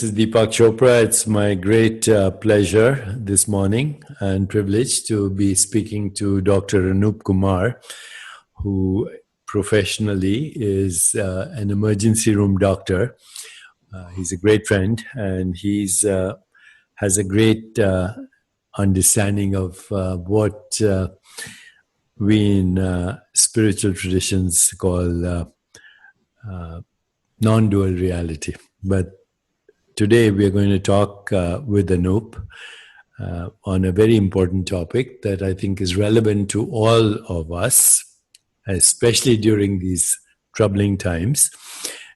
this is Deepak Chopra. It's my great pleasure this morning and privilege to be speaking to Dr. Anoop Kumar, who professionally is an emergency room doctor. He's a great friend, and he's has a great understanding of what we in spiritual traditions call non-dual reality. But today we are going to talk with Anoop on a very important topic that I think is relevant to all of us, especially during these troubling times.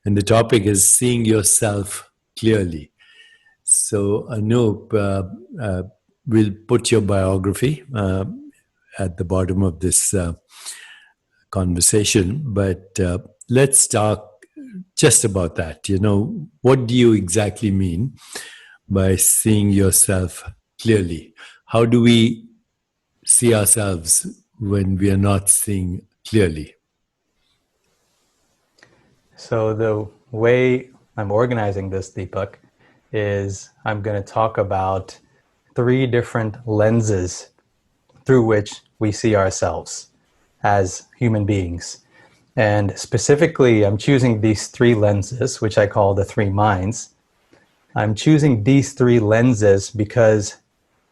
And the topic is seeing yourself clearly. So Anoop, we'll put your biography at the bottom of this conversation, but let's talk just about that. What do you exactly mean by seeing yourself clearly? How do we see ourselves when we are not seeing clearly? So the way I'm organizing this, Deepak, is I'm going to talk about 3 different lenses through which we see ourselves as human beings. And specifically, I'm choosing these 3 lenses, which I call the 3 minds. I'm choosing these 3 lenses because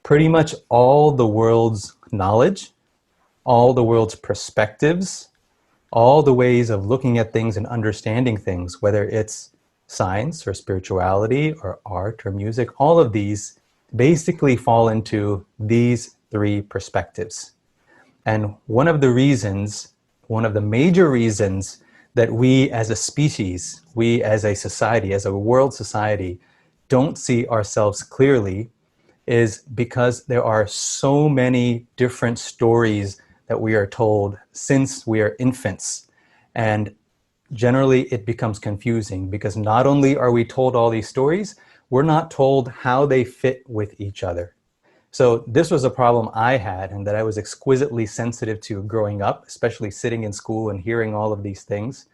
pretty much all the world's knowledge, all the world's perspectives, all the ways of looking at things and understanding things, whether it's science or spirituality or art or music, all of these basically fall into these 3 perspectives. And one of the major reasons that we as a species, we as a society, as a world society, don't see ourselves clearly is because there are so many different stories that we are told since we are infants. And generally it becomes confusing because not only are we told all these stories, we're not told how they fit with each other. So this was a problem I had and that I was exquisitely sensitive to growing up, especially sitting in school and hearing all of these things.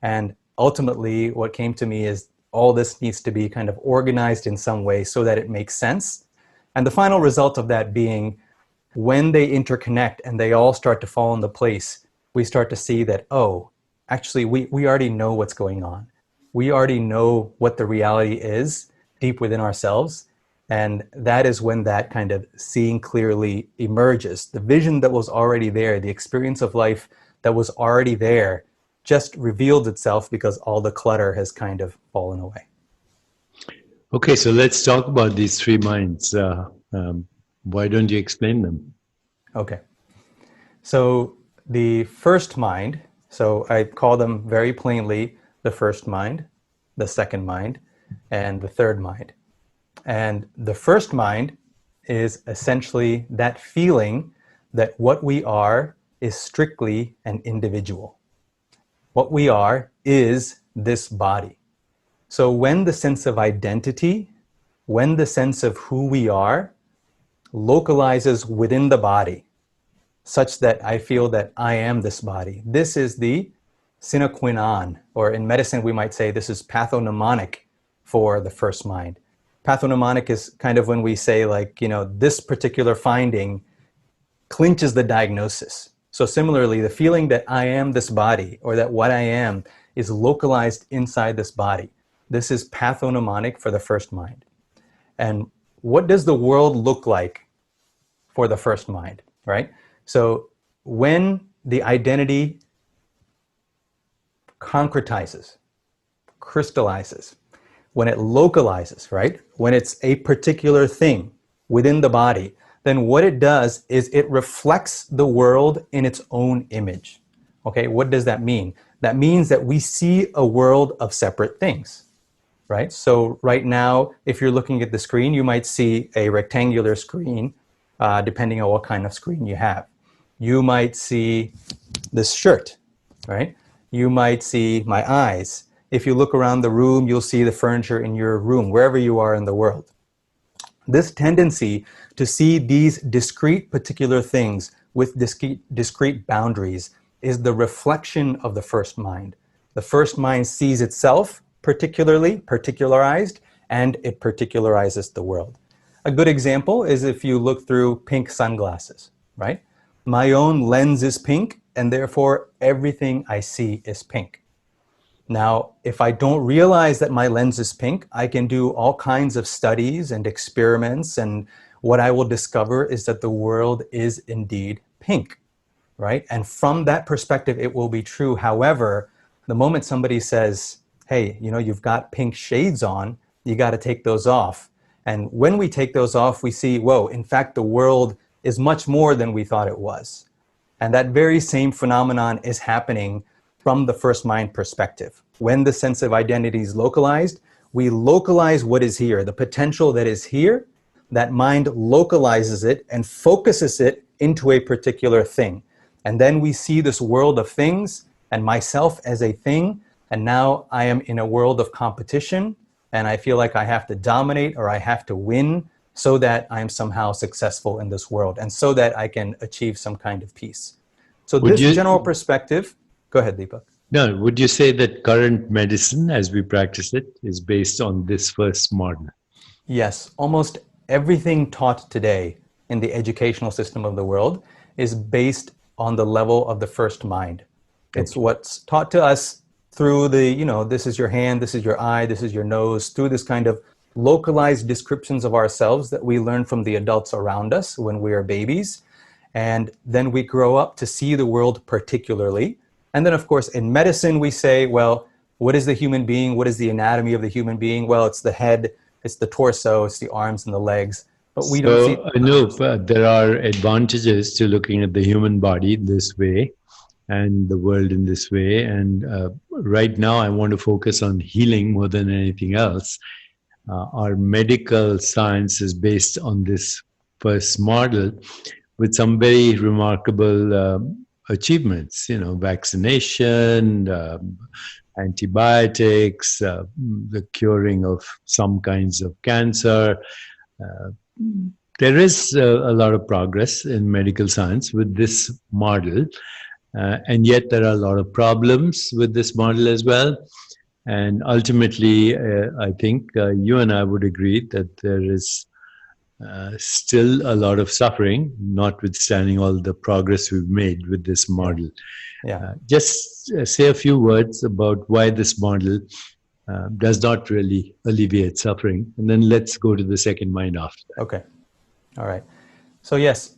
And ultimately what came to me is all this needs to be kind of organized in some way so that it makes sense. And the final result of that being when they interconnect and they all start to fall into place, we start to see that, oh, actually we already know what's going on. We already know what the reality is deep within ourselves. And that is when that kind of seeing clearly emerges. The vision that was already there, the experience of life that was already there, just revealed itself because all the clutter has kind of fallen away. Okay, so let's talk about these 3 minds. Why don't you explain them? Okay. So the first mind, so I call them very plainly the first mind, the second mind, and the third mind. And the first mind is essentially that feeling that what we are is strictly an individual. What we are is this body. So when the sense of identity, when the sense of who we are localizes within the body, such that I feel that I am this body, this is the sine qua non, or in medicine we might say this is pathognomonic for the first mind. Pathognomonic is kind of when we say this particular finding clinches the diagnosis. So similarly, the feeling that I am this body or that what I am is localized inside this body. This is pathognomonic for the first mind. And what does the world look like for the first mind, right? So when the identity concretizes, crystallizes, when it localizes, right? When it's a particular thing within the body, then what it does is it reflects the world in its own image. Okay, what does that mean? That means that we see a world of separate things, right? So right now, if you're looking at the screen, you might see a rectangular screen, depending on what kind of screen you have. You might see this shirt, right? You might see my eyes. If you look around the room, you'll see the furniture in your room, wherever you are in the world. This tendency to see these discrete particular things with discrete boundaries is the reflection of the first mind. The first mind sees itself particularized, and it particularizes the world. A good example is if you look through pink sunglasses, right? My own lens is pink, and therefore everything I see is pink. Now, if I don't realize that my lens is pink, I can do all kinds of studies and experiments, and what I will discover is that the world is indeed pink, right? And from that perspective, it will be true. However, the moment somebody says, hey, you've got pink shades on, you got to take those off. And when we take those off, we see, whoa, in fact, the world is much more than we thought it was. And that very same phenomenon is happening from the first mind perspective. When the sense of identity is localized, we localize what is here, the potential that is here. That mind localizes it and focuses it into a particular thing. And then we see this world of things and myself as a thing. And now I am in a world of competition, and I feel like I have to dominate or I have to win so that I am somehow successful in this world and so that I can achieve some kind of peace. So general perspective, go ahead, Deepak. No, would you say that current medicine, as we practice it, is based on this first model? Yes, almost everything taught today in the educational system of the world is based on the level of the first mind. It's what's taught to us through this is your hand, this is your eye, this is your nose, through this kind of localized descriptions of ourselves that we learn from the adults around us when we are babies. And then we grow up to see the world particularly. And then, of course, in medicine, we say, well, what is the human being? What is the anatomy of the human being? Well, it's the head, it's the torso, it's the arms and the legs. But we don't see... Anoop, there are advantages to looking at the human body this way and the world in this way. And right now, I want to focus on healing more than anything else. Our medical science is based on this first model with some very remarkable achievements, vaccination, antibiotics, the curing of some kinds of cancer. There is a lot of progress in medical science with this model, and yet there are a lot of problems with this model as well. And ultimately, I think you and I would agree that there is still a lot of suffering, notwithstanding all the progress we've made with this model. Yeah. Just say a few words about why this model does not really alleviate suffering, and then let's go to the second mind after that. Okay. All right. So yes,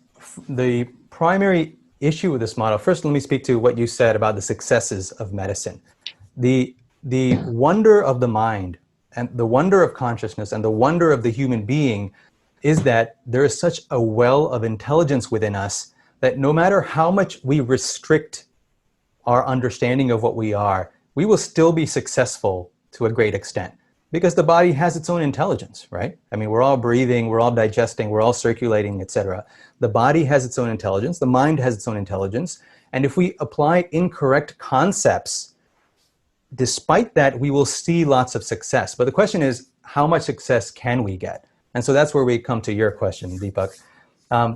the primary issue with this model, first let me speak to what you said about the successes of medicine. The wonder of the mind and the wonder of consciousness and the wonder of the human being is that there is such a well of intelligence within us that no matter how much we restrict our understanding of what we are, we will still be successful to a great extent because the body has its own intelligence, right? I mean, we're all breathing, we're all digesting, we're all circulating, etc. The body has its own intelligence, the mind has its own intelligence, and if we apply incorrect concepts, despite that, we will see lots of success. But the question is, how much success can we get? And so that's where we come to your question, Deepak.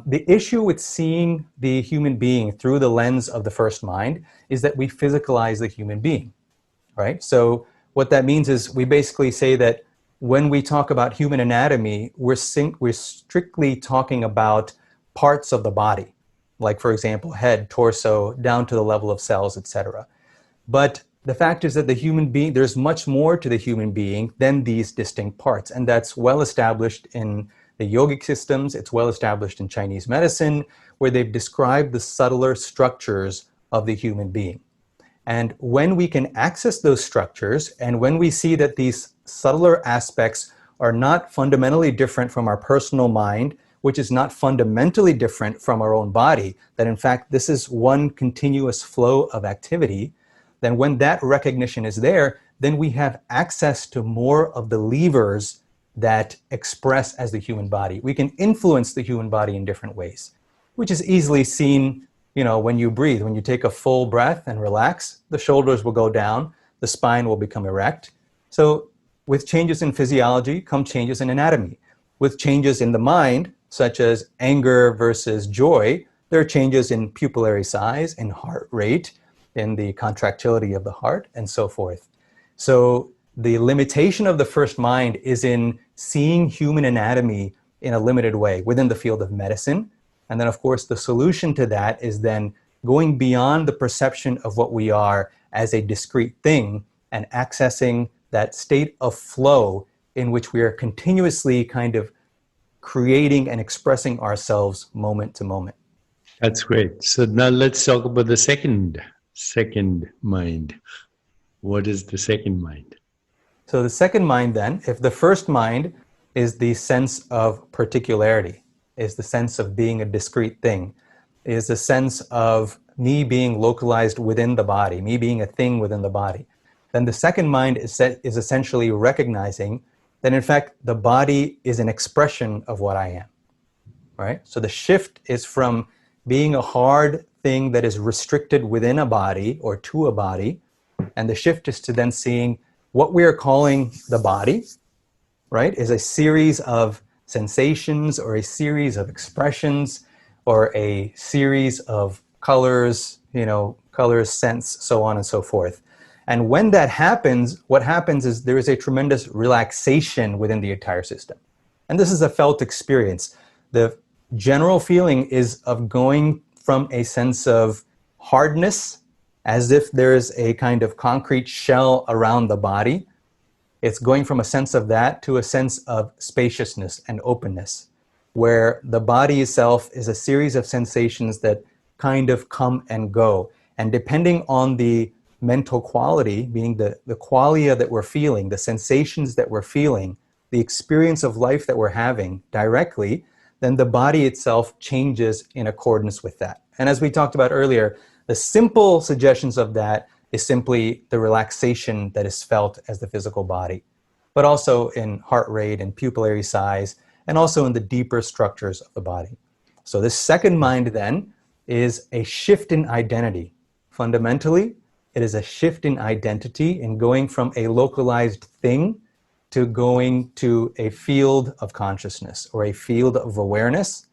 The issue with seeing the human being through the lens of the first mind is that we physicalize the human being, right? So what that means is we basically say that when we talk about human anatomy, we're strictly talking about parts of the body, like, for example, head, torso, down to the level of cells, etc. But the fact is that the human being, there's much more to the human being than these distinct parts. And that's well established in the yogic systems. It's well established in Chinese medicine, where they've described the subtler structures of the human being. And when we can access those structures, and when we see that these subtler aspects are not fundamentally different from our personal mind, which is not fundamentally different from our own body, that in fact, this is one continuous flow of activity, then when that recognition is there, then we have access to more of the levers that express as the human body. We can influence the human body in different ways, which is easily seen, when you breathe. When you take a full breath and relax, the shoulders will go down, the spine will become erect. So with changes in physiology come changes in anatomy. With changes in the mind, such as anger versus joy, there are changes in pupillary size, in heart rate, in the contractility of the heart, and so forth. So the limitation of the first mind is in seeing human anatomy in a limited way within the field of medicine. And then, of course, the solution to that is then going beyond the perception of what we are as a discrete thing and accessing that state of flow in which we are continuously kind of creating and expressing ourselves moment to moment. That's great. So now let's talk about the second mind. What is the second mind? So the second mind then, if the first mind is the sense of particularity, is the sense of being a discrete thing, is the sense of me being localized within the body, me being a thing within the body, then the second mind is essentially recognizing that in fact the body is an expression of what I am, right? So the shift is from being a hard thing that is restricted within a body or to a body, and the shift is to then seeing what we are calling the body, right, is a series of sensations or a series of expressions or a series of colors, colors, scents, so on and so forth. And when that happens, what happens is there is a tremendous relaxation within the entire system. And this is a felt experience. The general feeling is of going from a sense of hardness, as if there is a kind of concrete shell around the body. It's going from a sense of that to a sense of spaciousness and openness, where the body itself is a series of sensations that kind of come and go. And depending on the mental quality, meaning the qualia that we're feeling, the sensations that we're feeling, the experience of life that we're having directly, then the body itself changes in accordance with that. And as we talked about earlier, the simple suggestions of that is simply the relaxation that is felt as the physical body, but also in heart rate and pupillary size, and also in the deeper structures of the body. So this second mind then is a shift in identity. Fundamentally, it is a shift in identity in going from a localized thing to going to a field of consciousness or a field of awareness.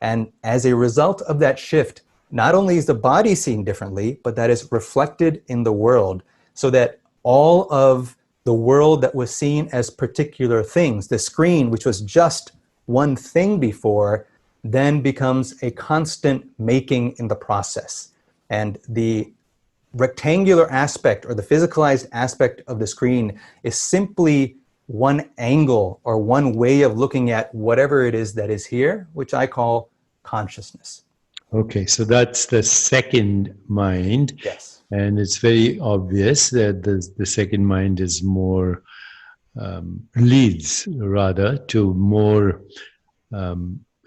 And as a result of that shift, not only is the body seen differently, but that is reflected in the world, so that all of the world that was seen as particular things, the screen, which was just one thing before, then becomes a constant making in the process. And the rectangular aspect or the physicalized aspect of the screen is simply one angle or one way of looking at whatever it is that is here, which I call consciousness. Okay, so that's the second mind. Yes. And it's very obvious that the second mind is more, leads rather to more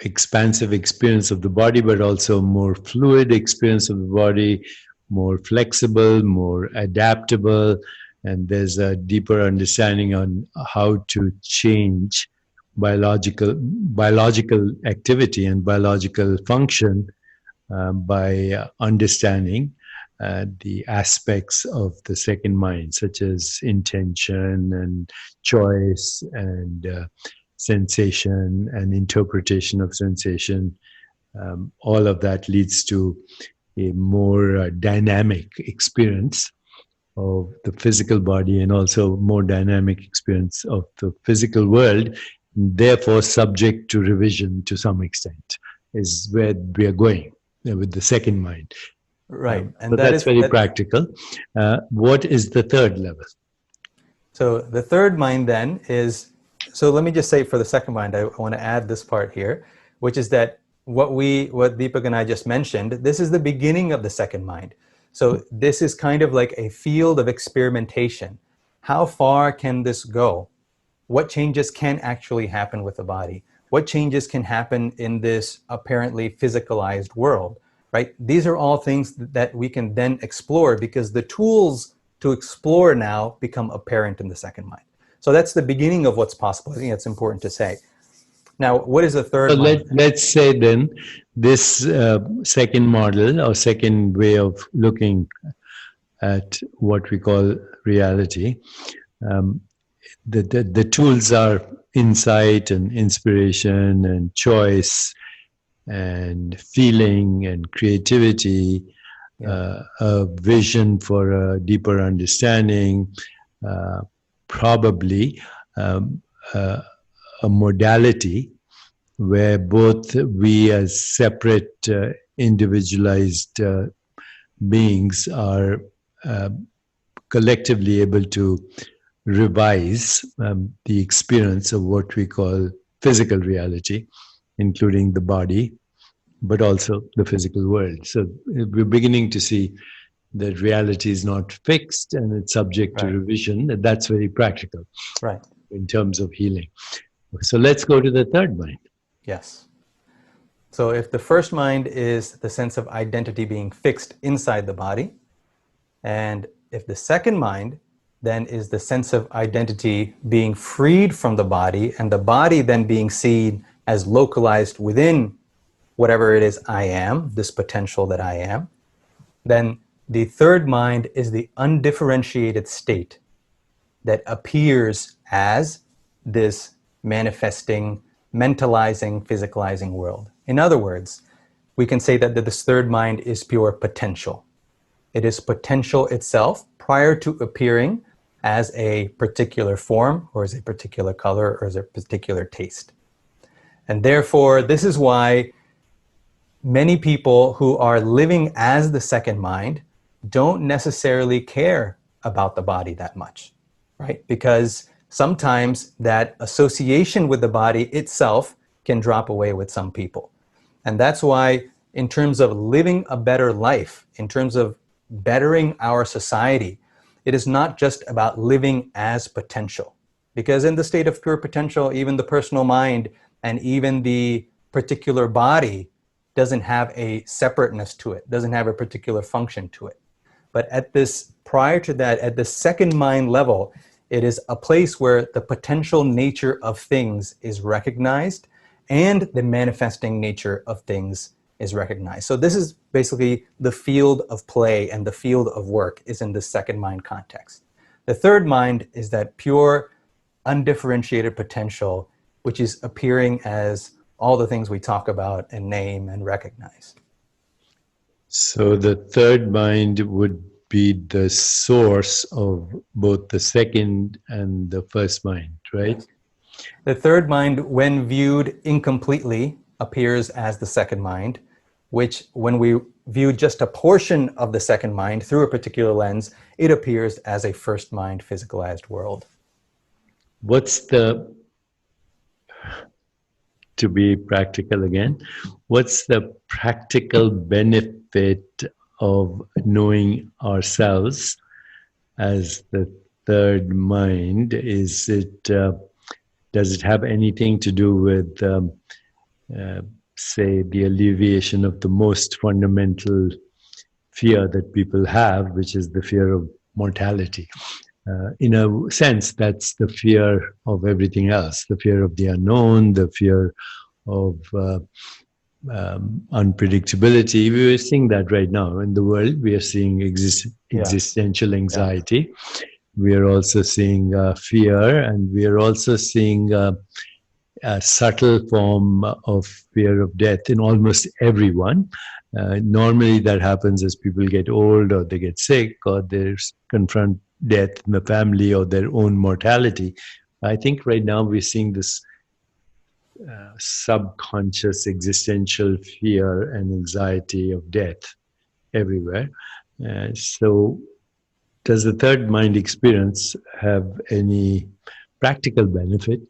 expansive experience of the body, but also more fluid experience of the body, more flexible, more adaptable, and there's a deeper understanding on how to change biological activity and biological function by understanding the aspects of the second mind, such as intention and choice and sensation and interpretation of sensation. All of that leads to a more dynamic experience of the physical body and also more dynamic experience of the physical world, therefore subject to revision to some extent, is where we are going with the second mind. Right. And but that's very practical. What is the third level? So the third mind then is, so let me just say for the second mind, I want to add this part here, which is that what Deepak and I just mentioned, this is the beginning of the second mind. So this is kind of like a field of experimentation. How far can this go? What changes can actually happen with the body? What changes can happen in this apparently physicalized world, right? These are all things that we can then explore because the tools to explore now become apparent in the second mind. So that's the beginning of what's possible. I think that's important to say. Now, what is the third mind? Let's say then this second model or second way of looking at what we call reality, the tools are insight and inspiration and choice and feeling and creativity, a vision for a deeper understanding, probably um, uh, a modality where both we as separate individualized beings are uh, collectively able to revise the experience of what we call physical reality, including the body, but also the physical world. So we're beginning to see that reality is not fixed and it's subject to Right. revision. And that's very practical Right. in terms of healing. So let's go to the third mind. Yes. So if the first mind is the sense of identity being fixed inside the body, and if the second mind then is the sense of identity being freed from the body, and the body then being seen as localized within whatever it is I am, this potential that I am, then the third mind is the undifferentiated state that appears as this manifesting, mentalizing, physicalizing world. In other words, we can say that this third mind is pure potential. It is potential itself prior to appearing as a particular form or as a particular color or as a particular taste. And therefore, this is why many people who are living as the second mind don't necessarily care about the body that much, right? Because sometimes that association with the body itself can drop away with some people. And that's why, in terms of living a better life, in terms of bettering our society, it is not just about living as potential. Because in the state of pure potential, even the personal mind and even the particular body doesn't have a separateness to it, doesn't have a particular function to it. But at this, prior to that, at the second mind level, it is a place where the potential nature of things is recognized and the manifesting nature of things is recognized. So this is basically the field of play and the field of work is in the second mind context. The third mind is that pure, undifferentiated potential, which is appearing as all the things we talk about and name and recognize. So the third mind would be the source of both the second and the first mind, right? Yes. The third mind, when viewed incompletely, appears as the second mind, which when we view just a portion of the second mind through a particular lens, it appears as a first mind physicalized world. What's the, to be practical again, what's the practical benefit of knowing ourselves as the third mind? Is it, does it have anything to do with, say, the alleviation of the most fundamental fear that people have, which is the fear of mortality? In a sense, that's the fear of everything else, the fear of the unknown, the fear of unpredictability. We are seeing that right now in the world. We are seeing existential anxiety. We are also seeing fear, and we are also seeing a subtle form of fear of death in almost everyone. Normally that happens as people get old or they get sick or they confront death in the family or their own mortality. I think right now we're seeing this subconscious existential fear and anxiety of death everywhere. So does the third mind experience have any practical benefit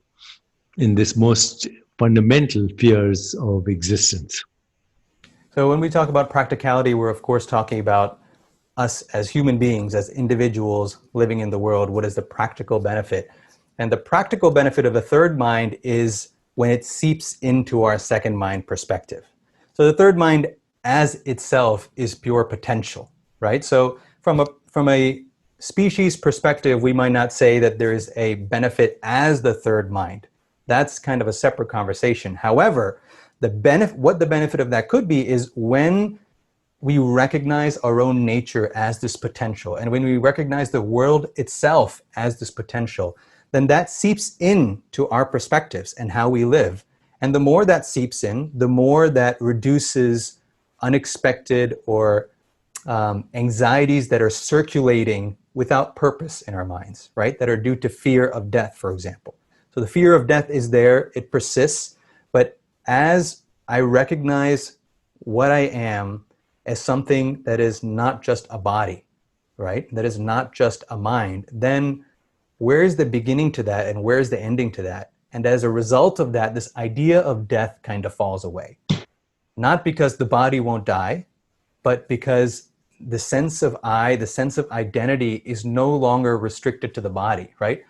in this most fundamental fears of existence? So when we talk about practicality, we're of course talking about us as human beings, as individuals living in the world. What is the practical benefit? And the practical benefit of the third mind is when it seeps into our second mind perspective. So the third mind as itself is pure potential, right? So from a species perspective, we might not say that there is a benefit as the third mind. That's kind of a separate conversation. However, what the benefit of that could be is when we recognize our own nature as this potential, and when we recognize the world itself as this potential, then that seeps in to our perspectives and how we live. And the more that seeps in, the more that reduces unexpected or anxieties that are circulating without purpose in our minds, right? That are due to fear of death, for example. So the fear of death is there, it persists, but as I recognize what I am as something that is not just a body, right? That is not just a mind, then where is the beginning to that and where is the ending to that? And as a result of that, this idea of death kind of falls away. Not because the body won't die, but because the sense of I, the sense of identity is no longer restricted to the body, right?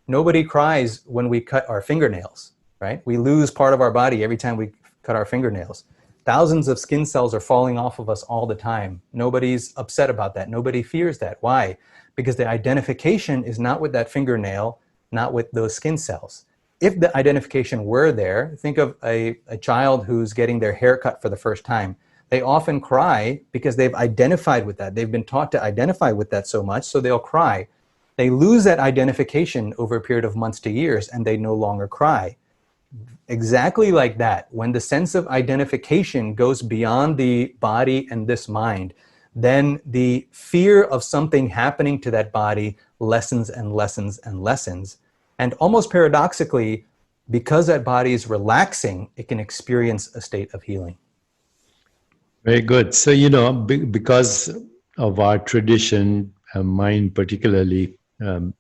Nobody cries when we cut our fingernails, right? We lose part of our body every time we cut our fingernails. Thousands of skin cells are falling off of us all the time. Nobody's upset about that. Nobody fears that. Why? Because the identification is not with that fingernail, not with those skin cells. If the identification were there, think of a child who's getting their hair cut for the first time. They often cry because they've identified with that. They've been taught to identify with that so much, so they'll cry. They lose that identification over a period of months to years, and they no longer cry. Exactly like that, when the sense of identification goes beyond the body and this mind, then the fear of something happening to that body lessens and lessens and lessens. And almost paradoxically, because that body is relaxing, it can experience a state of healing. Very good. So, because of our tradition, mine particularly,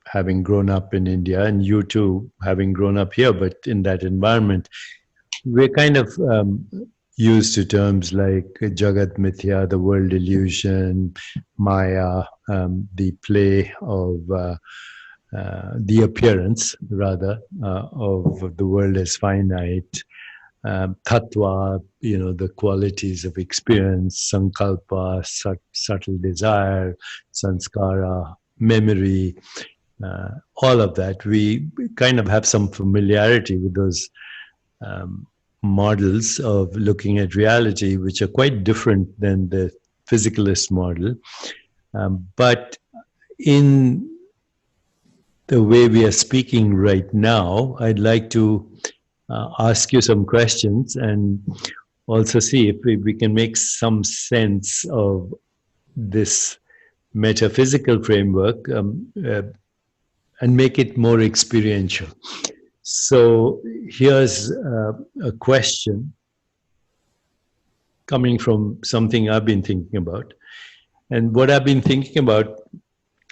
having grown up in India, and you too, having grown up here, but in that environment, we're kind of used to terms like Jagat Mithya, the world illusion, Maya, the play of the appearance, rather, of the world as finite, Tattva, the qualities of experience, Sankalpa, subtle desire, Sanskara, memory, all of that. We kind of have some familiarity with those models of looking at reality, which are quite different than the physicalist model. But in the way we are speaking right now, I'd like to ask you some questions and also see if we can make some sense of this metaphysical framework and make it more experiential. So here's a question coming from something I've been thinking about. And what I've been thinking about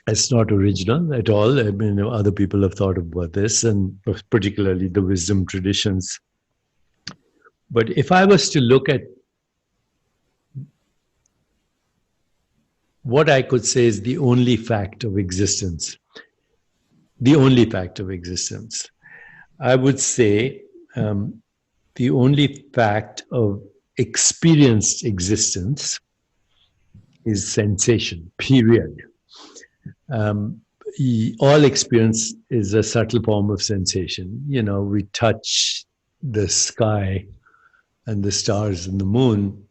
is not original at all. I mean, other people have thought about this, and particularly the wisdom traditions. But if I was to look at what I could say is the only fact of existence, I would say the only fact of experienced existence is sensation, period. All experience is a subtle form of sensation. We touch the sky and the stars and the moon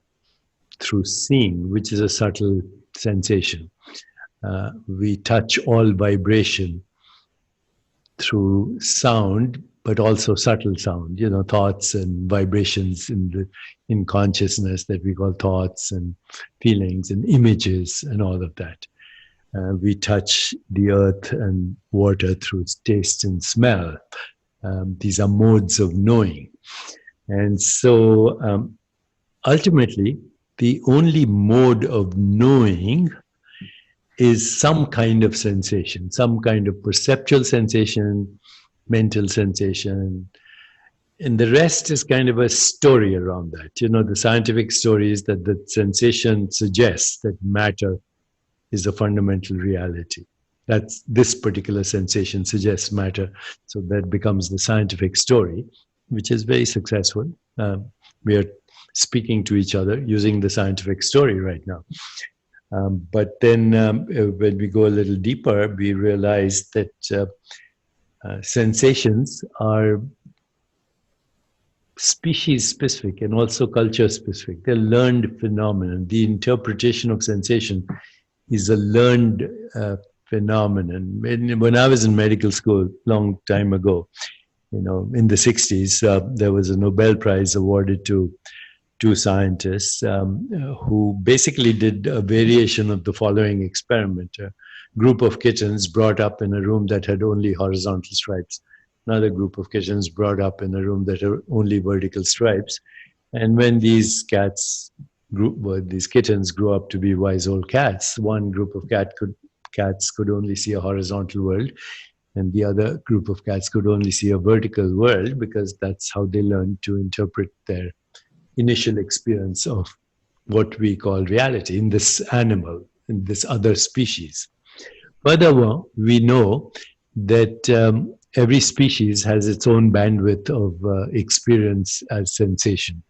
through seeing, which is a subtle sensation. We touch all vibration through sound, but also subtle sound, thoughts and vibrations in consciousness that we call thoughts and feelings and images and all of that. We touch the earth and water through taste and smell. These are modes of knowing. And so ultimately, the only mode of knowing is some kind of sensation, some kind of perceptual sensation, mental sensation. And the rest is kind of a story around that. The scientific story is that the sensation suggests that matter is a fundamental reality. That's this particular sensation suggests matter. So that becomes the scientific story, which is very successful. We are speaking to each other using the scientific story right now. But then when we go a little deeper, we realize that sensations are species specific and also culture specific. They're learned phenomenon. The interpretation of sensation is a learned phenomenon. When I was in medical school, long time ago, in the 60s, there was a Nobel Prize awarded to two scientists who basically did a variation of the following experiment. group of kittens brought up in a room that had only horizontal stripes, another group of kittens brought up in a room that had only vertical stripes. And when these these kittens grew up to be wise old cats, one group of cats could only see a horizontal world, and the other group of cats could only see a vertical world, because that's how they learned to interpret their initial experience of what we call reality in this animal, in this other species. Furthermore, we know that every species has its own bandwidth of experience as sensation.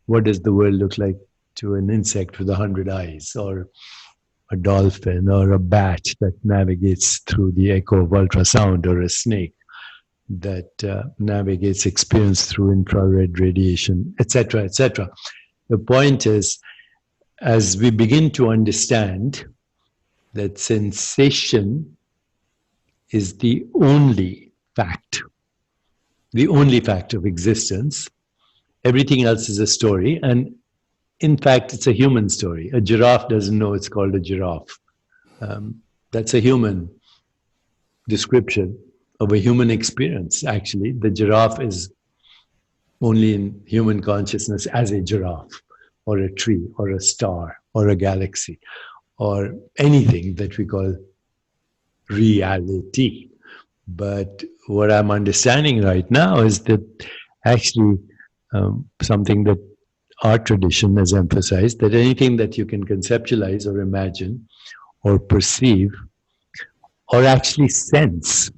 What does the world look like to an insect with 100 eyes, or a dolphin, or a bat that navigates through the echo of ultrasound, or a snake that navigates experience through infrared radiation, etc., etc. The point is, as we begin to understand that sensation is the only fact of existence, everything else is a story. And in fact, it's a human story. A giraffe doesn't know it's called a giraffe. That's a human description of a human experience. Actually, the giraffe is only in human consciousness as a giraffe, or a tree, or a star, or a galaxy, or anything that we call reality. But what I'm understanding right now is that actually something that our tradition has emphasized, that anything that you can conceptualize or imagine or perceive or actually sense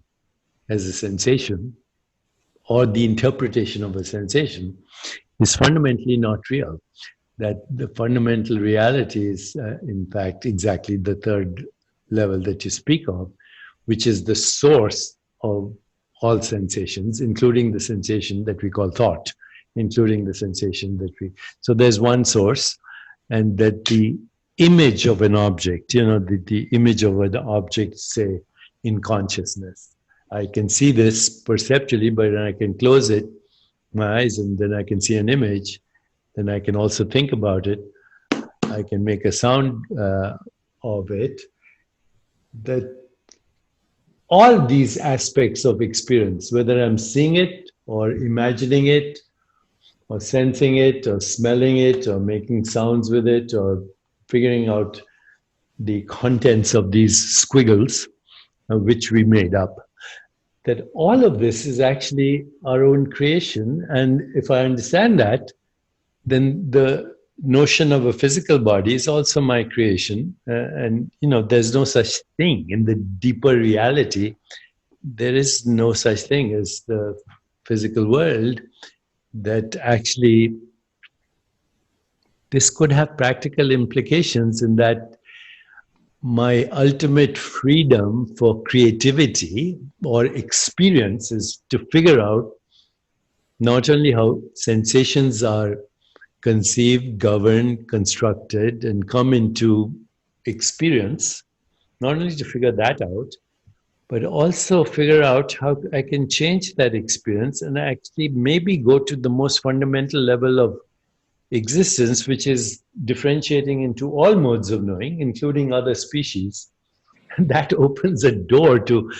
as a sensation, or the interpretation of a sensation, is fundamentally not real. That the fundamental reality is, in fact, exactly the third level that you speak of, which is the source of all sensations, including the sensation that we call thought, including the sensation that we... So there's one source, and that the image of an object, the image of an object, say, in consciousness. I can see this perceptually, but I can close it, my eyes, and then I can see an image. Then I can also think about it. I can make a sound of it. That all these aspects of experience, whether I'm seeing it or imagining it or sensing it or smelling it or making sounds with it or figuring out the contents of these squiggles, which we made up, that all of this is actually our own creation. And if I understand that, then the notion of a physical body is also my creation. And, there's no such thing in the deeper reality. There is no such thing as the physical world. That actually, this could have practical implications in that my ultimate freedom for creativity or experience is to figure out not only how sensations are conceived, governed, constructed, and come into experience, not only to figure that out, but also figure out how I can change that experience and actually maybe go to the most fundamental level of existence, which is differentiating into all modes of knowing, including other species. And that opens a door to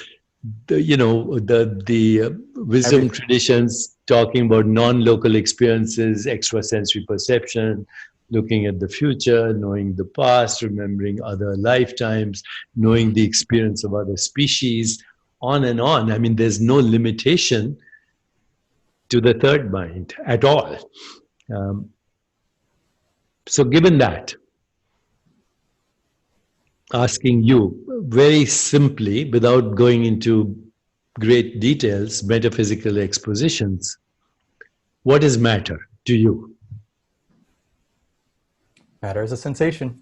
the wisdom traditions talking about non-local experiences, extrasensory perception, looking at the future, knowing the past, remembering other lifetimes, knowing the experience of other species, on and on. I mean, there's no limitation to the third mind at all. So given that, asking you very simply, without going into great details, metaphysical expositions, what is matter to you? Matter is a sensation.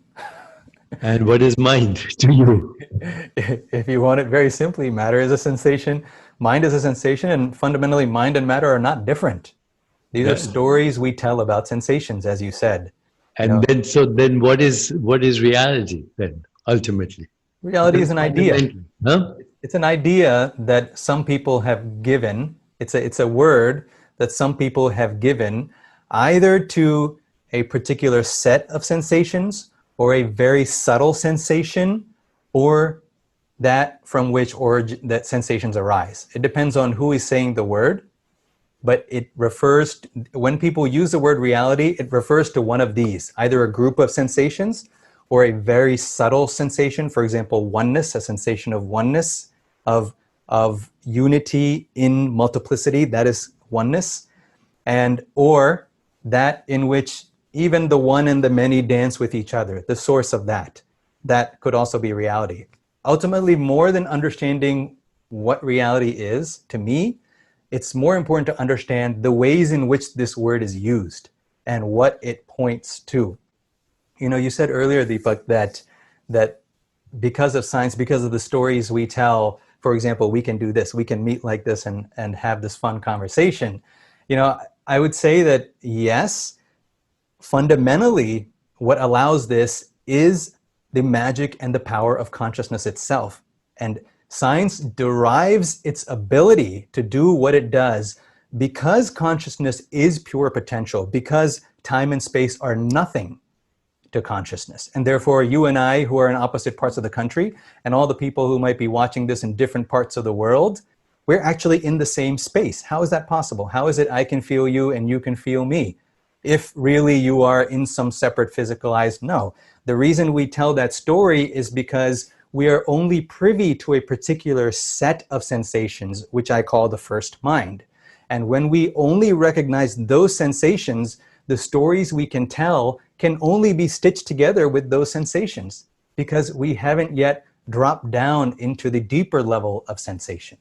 And what is mind to you? If you want it very simply, matter is a sensation, mind is a sensation, and fundamentally mind and matter are not different. These are stories we tell about sensations, as you said. And then what is reality then, ultimately? Reality is an idea. Huh? It's an idea that some people have given. It's a word that some people have given either to a particular set of sensations or a very subtle sensation or that from which that sensations arise. It depends on who is saying the word, but it refers to, when people use the word reality, it refers to one of these, either a group of sensations or a very subtle sensation. For example, oneness, a sensation of oneness, of unity in multiplicity, that is oneness, and or that in which even the one and the many dance with each other, the source of that could also be reality. Ultimately, more than understanding what reality is, to me, it's more important to understand the ways in which this word is used and what it points to. You know, you said earlier, Deepak, that because of science, because of the stories we tell, for example, we can do this, we can meet like this and have this fun conversation. You know, I would say that yes, fundamentally, what allows this is the magic and the power of consciousness itself. And science derives its ability to do what it does because consciousness is pure potential, because time and space are nothing to consciousness. And therefore, you and I, who are in opposite parts of the country, and all the people who might be watching this in different parts of the world, we're actually in the same space. How is that possible? How is it I can feel you and you can feel me? If really you are in some separate physicalized, no. The reason we tell that story is because we are only privy to a particular set of sensations, which I call the first mind. And when we only recognize those sensations, the stories we can tell can only be stitched together with those sensations because we haven't yet dropped down into the deeper level of sensation.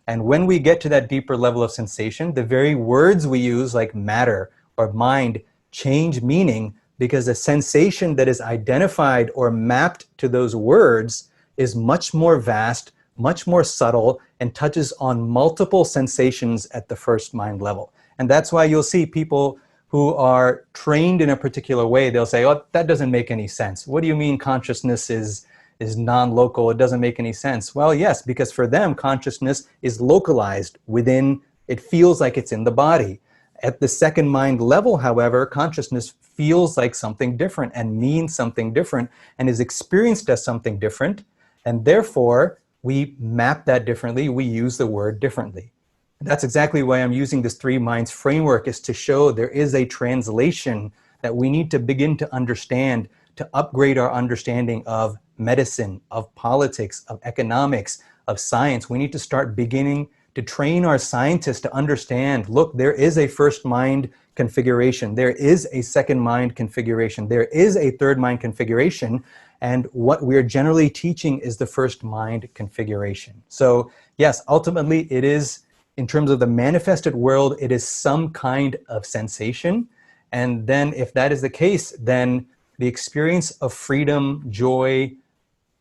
And when we get to that deeper level of sensation, the very words we use, like matter or mind, change meaning because the sensation that is identified or mapped to those words is much more vast, much more subtle, and touches on multiple sensations at the first mind level. And that's why you'll see people who are trained in a particular way, they'll say, oh, that doesn't make any sense. What do you mean consciousness is non-local? It doesn't make any sense. Well, yes, because for them, consciousness is localized within, it feels like it's in the body. At the second mind level, however, consciousness feels like something different and means something different and is experienced as something different. And therefore, we map that differently. We use the word differently. That's exactly why I'm using this three minds framework, is to show there is a translation that we need to begin to understand to upgrade our understanding of medicine, of politics, of economics, of science. We need to start beginning to train our scientists to understand, look, there is a first mind configuration. There is a second mind configuration. There is a third mind configuration. And what we're generally teaching is the first mind configuration. So yes, ultimately it is, in terms of the manifested world, it is some kind of sensation. And then if that is the case, then the experience of freedom, joy,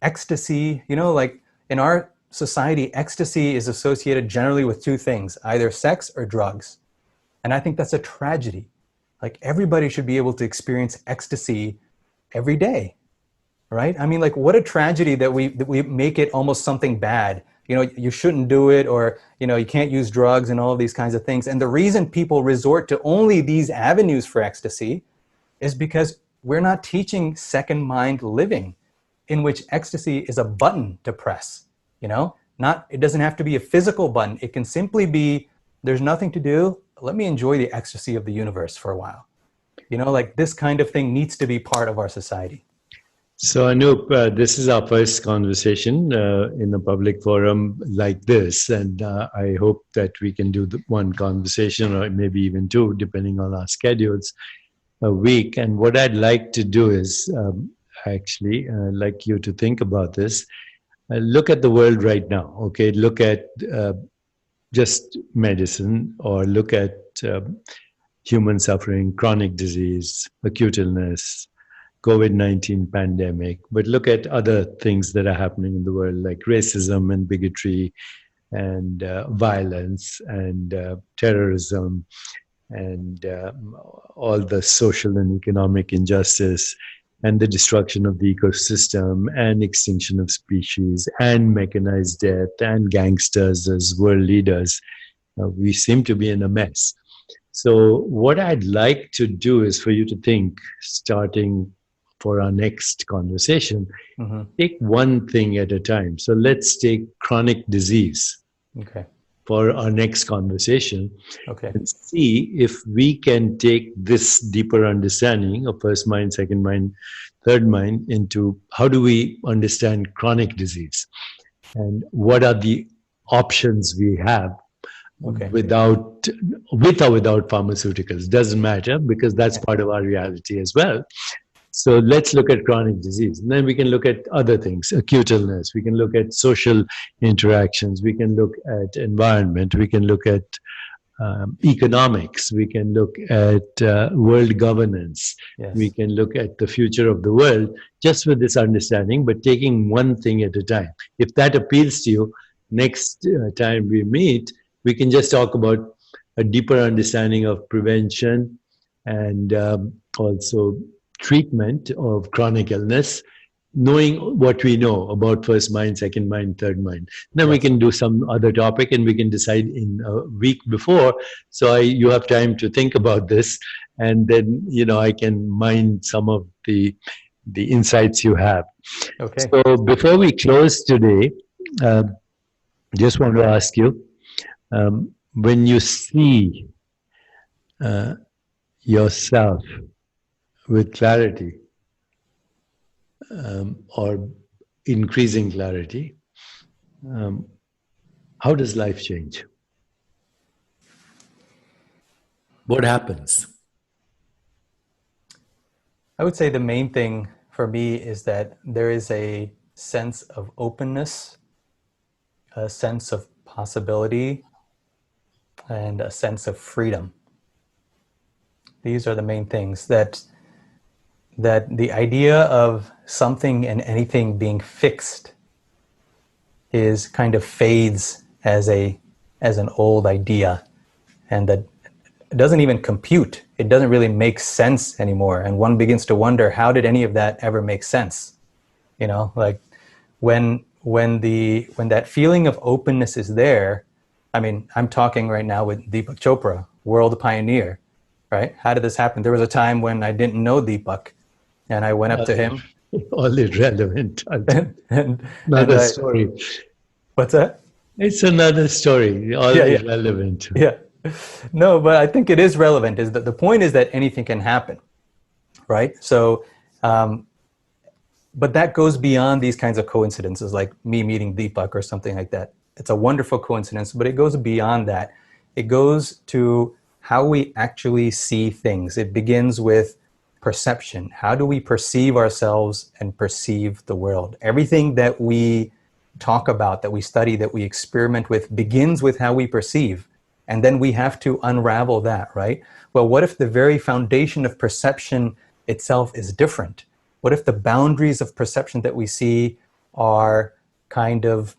ecstasy, you know, like in our society, ecstasy is associated generally with two things, either sex or drugs. And I think that's a tragedy. Like everybody should be able to experience ecstasy every day, right? I mean, like what a tragedy that we make it almost something bad. You know, you shouldn't do it, or, you know, you can't use drugs and all of these kinds of things. And the reason people resort to only these avenues for ecstasy is because we're not teaching second mind living, in which ecstasy is a button to press, you know, it doesn't have to be a physical button. It can simply be, there's nothing to do. Let me enjoy the ecstasy of the universe for a while. You know, like this kind of thing needs to be part of our society. So Anoop, this is our first conversation in a public forum like this, and I hope that we can do one conversation or maybe even two, depending on our schedules, a week. And what I'd like to do is actually like you to think about this. Look at the world right now, okay? Look at just medicine, or look at human suffering, chronic disease, acute illness, COVID-19 pandemic, but look at other things that are happening in the world, like racism and bigotry and violence and terrorism and all the social and economic injustice and the destruction of the ecosystem and extinction of species and mechanized death and gangsters as world leaders. We seem to be in a mess. So what I'd like to do is for you to think, starting for our next conversation, Mm-hmm. take one thing at a time. So let's take chronic disease Okay. for our next conversation Okay. and see if we can take this deeper understanding of first mind, second mind, third mind into how do we understand chronic disease and what are the options we have Okay. without with or without pharmaceuticals. Doesn't matter because that's Yeah. part of our reality as well. So let's look at chronic disease. And then we can look at other things, acute illness. We can look at social interactions. We can look at environment. We can look at economics. We can look at world governance. We Yes. can look at the future of the world just with this understanding, but taking one thing at a time. If that appeals to you, next time we meet, we can just talk about a deeper understanding of prevention and also treatment of chronic illness, knowing what we know about first mind, second mind, third mind. Then we Yes. can do some other topic and we can decide in a week before. So you have time to think about this, and then I can mine some of the insights you have. Okay. So before we close today, just want to ask you, when you see yourself with clarity or increasing clarity, how does life change? What happens? I would say the main thing for me is that there is a sense of openness, a sense of possibility, and a sense of freedom. These are the main things that the idea of something and anything being fixed is kind of fades as an old idea, and that it doesn't even compute. It doesn't really make sense anymore, and one begins to wonder, how did any of that ever make sense? Like when that feeling of openness is there. I mean, I'm talking right now with Deepak Chopra, world pioneer, right? How did this happen? There was a time when I didn't know Deepak, and I went up to him. All irrelevant. and Another story. What's that? It's another story. All Yeah. irrelevant. Yeah. No, but I think it is relevant. Is that the point is that anything can happen, right? So, but that goes beyond these kinds of coincidences, like me meeting Deepak or something like that. It's a wonderful coincidence, but it goes beyond that. It goes to how we actually see things. It begins with perception. How do we perceive ourselves and perceive the world? Everything that we talk about, that we study, that we experiment with, begins with how we perceive. And then we have to unravel that, right? Well, what if the very foundation of perception itself is different? What if the boundaries of perception that we see are kind of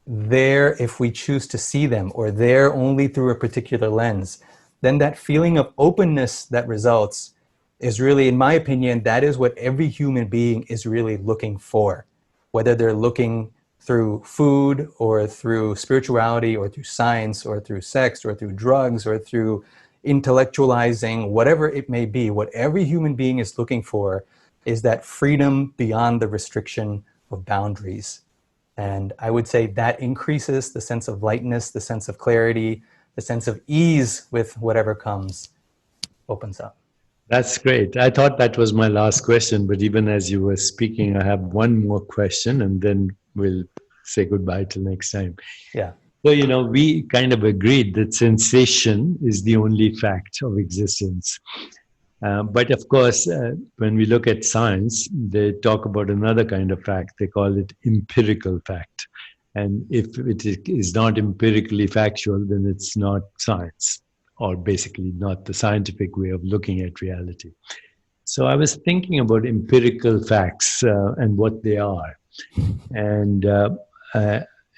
there if we choose to see them, or there only through a particular lens? Then that feeling of openness that results is really, in my opinion, that is what every human being is really looking for. Whether they're looking through food or through spirituality or through science or through sex or through drugs or through intellectualizing, whatever it may be, what every human being is looking for is that freedom beyond the restriction of boundaries. And I would say that increases the sense of lightness, the sense of clarity, the sense of ease with whatever comes, opens up. That's great. I thought that was my last question, but even as you were speaking, I have one more question and then we'll say goodbye till next time. Yeah. So, we kind of agreed that sensation is the only fact of existence. But of course, when we look at science, they talk about another kind of fact. They call it empirical fact. And if it is not empirically factual, then it's not science, or basically not the scientific way of looking at reality. So I was thinking about empirical facts and what they are. And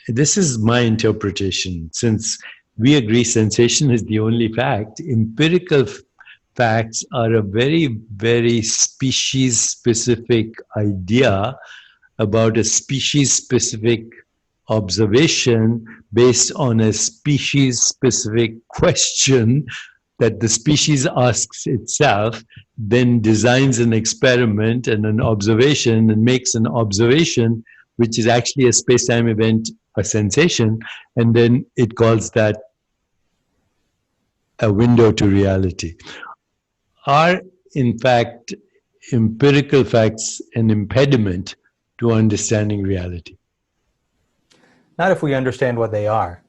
this is my interpretation. Since we agree sensation is the only fact, empirical facts are a very, very species-specific idea about a species-specific observation based on a species-specific question that the species asks itself then designs an experiment and an observation and makes an observation, which is actually a space-time event, a sensation, and then it calls that a window to reality. Are, in fact, empirical facts an impediment to understanding reality? Not if we understand what they are.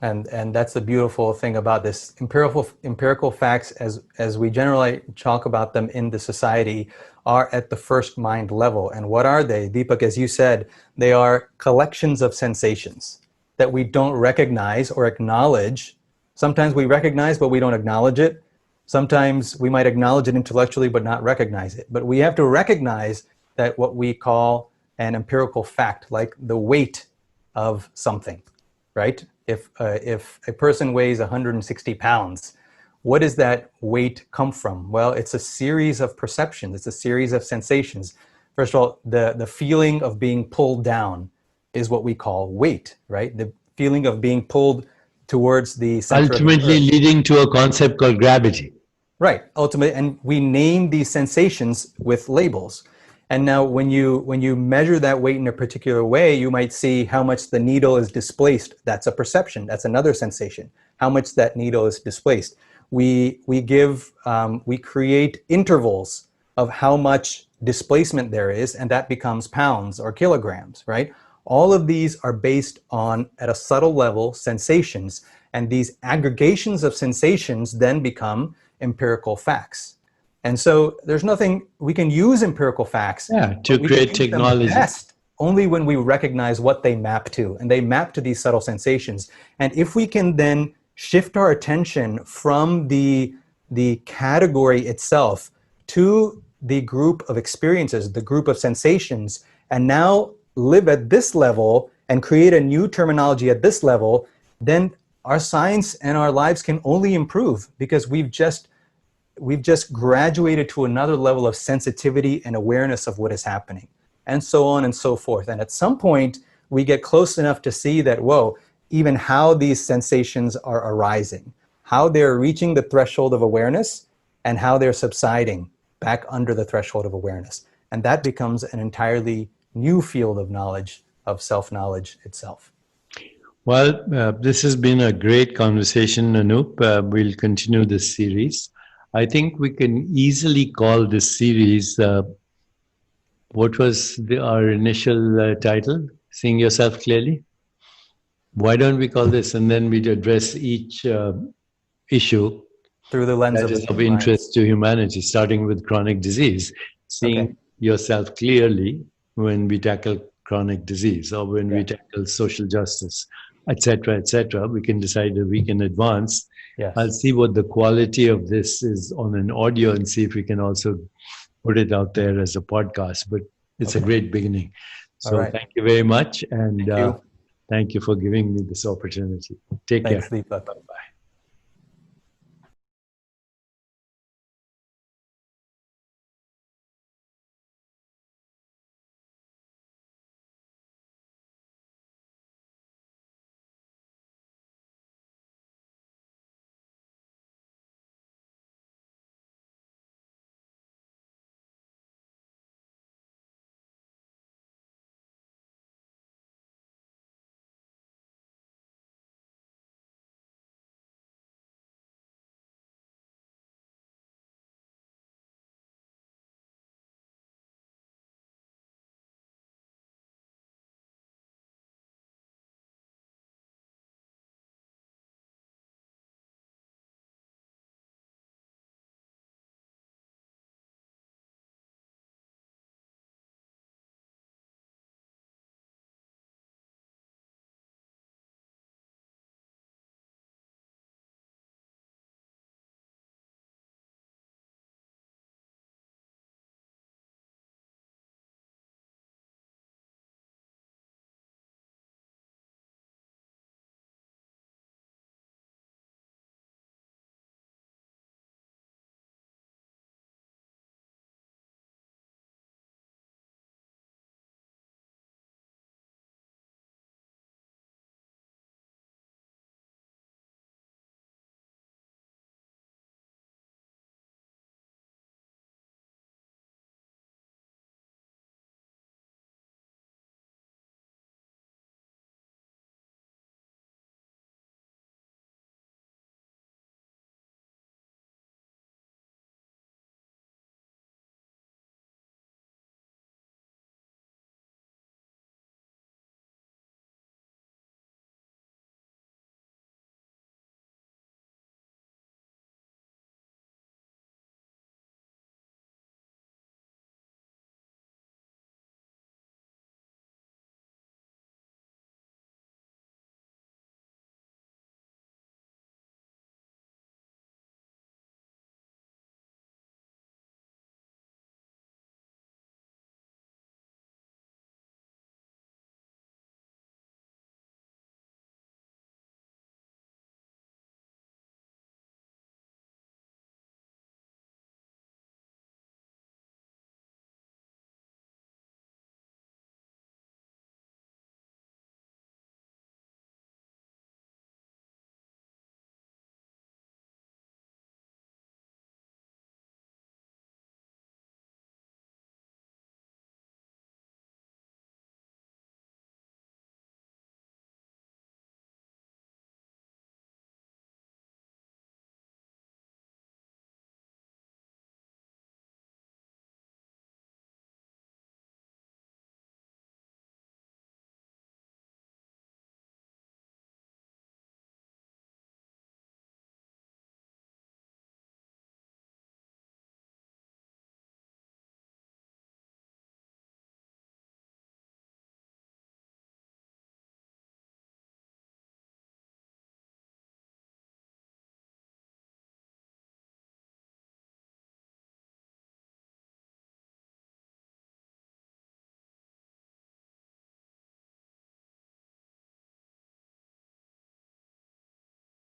And that's the beautiful thing about this. Empirical facts, as we generally talk about them in the society, are at the first mind level. And what are they? Deepak, as you said, they are collections of sensations that we don't recognize or acknowledge. Sometimes we recognize, but we don't acknowledge it. Sometimes we might acknowledge it intellectually, but not recognize it. But we have to recognize that what we call an empirical fact, like the weight of something, right? If a person weighs 160 pounds, what does that weight come from? Well, it's a series of perceptions. It's a series of sensations. First of all, the feeling of being pulled down is what we call weight, right? The feeling of being pulled towards the center ultimately of the earth. Leading to a concept called gravity. Right, ultimately, and we name these sensations with labels. And now when you measure that weight in a particular way, you might see how much the needle is displaced. That's a perception. That's another sensation. How much that needle is displaced. We create intervals of how much displacement there is, and that becomes pounds or kilograms, right? All of these are based on, at a subtle level, sensations, and these aggregations of sensations then become empirical facts. And so there's nothing, we can use empirical facts to create technology. Best only when we recognize what they map to, and they map to these subtle sensations. And if we can then shift our attention from the category itself to the group of experiences, the group of sensations, and now live at this level and create a new terminology at this level, then our science and our lives can only improve, because we've just graduated to another level of sensitivity and awareness of what is happening, and so on and so forth. And at some point, we get close enough to see that, whoa, even how these sensations are arising, how they're reaching the threshold of awareness, and how they're subsiding back under the threshold of awareness. And that becomes an entirely new field of knowledge, of self-knowledge itself. Well, this has been a great conversation, Anoop. We'll continue this series. I think we can easily call this series, what was our initial title? Seeing Yourself Clearly? Why don't we call this, and then we'd address each issue through the lens that is of interest to humanity, starting with chronic disease. Seeing yourself clearly when we tackle chronic disease, or when we tackle social justice, etc., we can decide that we can advance. Yes. I'll see what the quality of this is on an audio and see if we can also put it out there as a podcast. But it's a great beginning. So thank you very much. And thank you for giving me this opportunity. Take care. Thanks, Deepak.